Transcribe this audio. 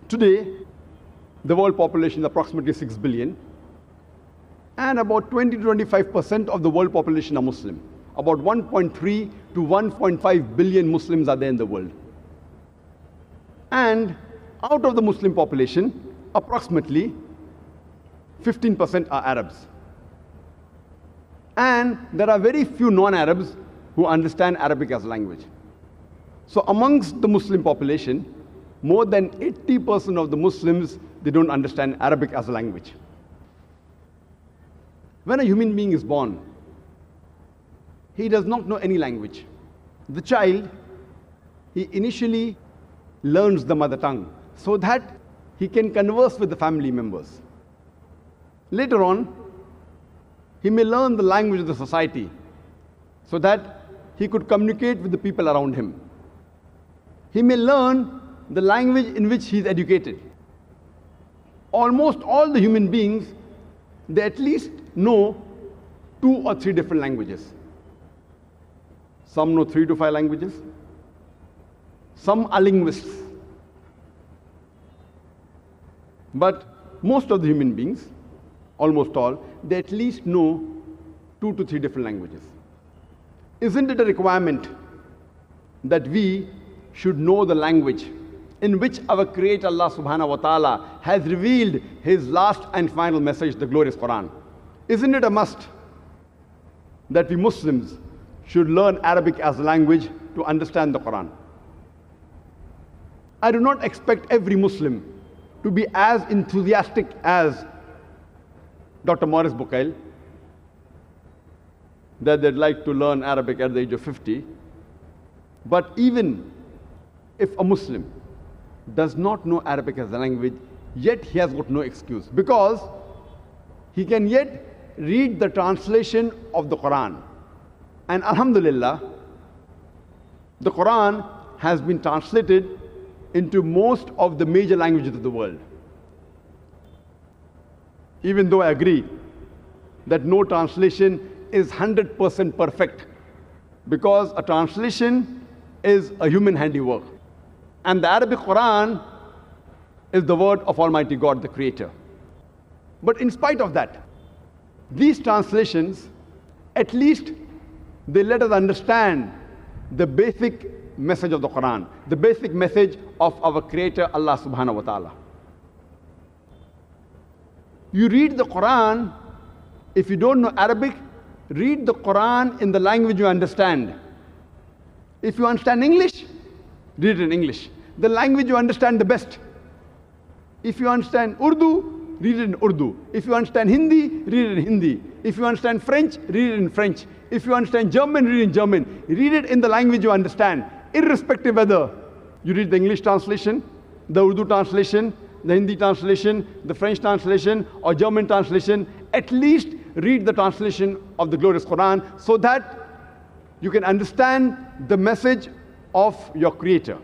Today, the world population is approximately 6 billion, and about 20 to 25% of the world population are Muslim. About 1.3 to 1.5 billion Muslims are there in the world. And out of the Muslim population, approximately 15% are Arabs. And there are very few non-Arabs who understand Arabic as a language. So amongst the Muslim population, more than 80% of the Muslims, they don't understand Arabic as a language. When a human being is born, he does not know any language. The child, he initially learns the mother tongue so that he can converse with the family members. Later on, he may learn the language of the society so that he could communicate with the people around him. He may learn the language in which he is educated. Almost all the human beings, they at least know 2 or 3 different languages. Some know 3 to 5 languages. Some are linguists. But most of the human beings, almost all, they at least know 2 to 3 different languages. Isn't it a requirement that we should know the language in which our Creator Allah subhanahu wa ta'ala has revealed His last and final message, the glorious Quran? Isn't it a must that we Muslims should learn Arabic as a language to understand the Quran? I do not expect every Muslim to be as enthusiastic as Dr. Maurice Bucaille, that they'd like to learn Arabic at the age of 50. But even if a Muslim does not know Arabic as a language, yet he has got no excuse, because he can yet read the translation of the Quran. And Alhamdulillah, the Quran has been translated into most of the major languages of the world. Even though I agree that no translation is 100% perfect, because a translation is a human handiwork. And the Arabic Quran is the word of Almighty God, the Creator. But in spite of that, these translations, at least they let us understand the basic message of the Quran, the basic message of our Creator, Allah subhanahu wa ta'ala. You read the Quran, if you don't know Arabic, read the Quran in the language you understand. If you understand English, read it in English, the language you understand the best. If you understand Urdu, read it in Urdu. If you understand Hindi, read it in Hindi. If you understand French, read it in French. If you understand German, read it in German. Read it in the language you understand, irrespective whether you read the English translation, the Urdu translation, the Hindi translation, the French translation, or German translation. At least read the translation of the glorious Quran so that you can understand the message of your Creator.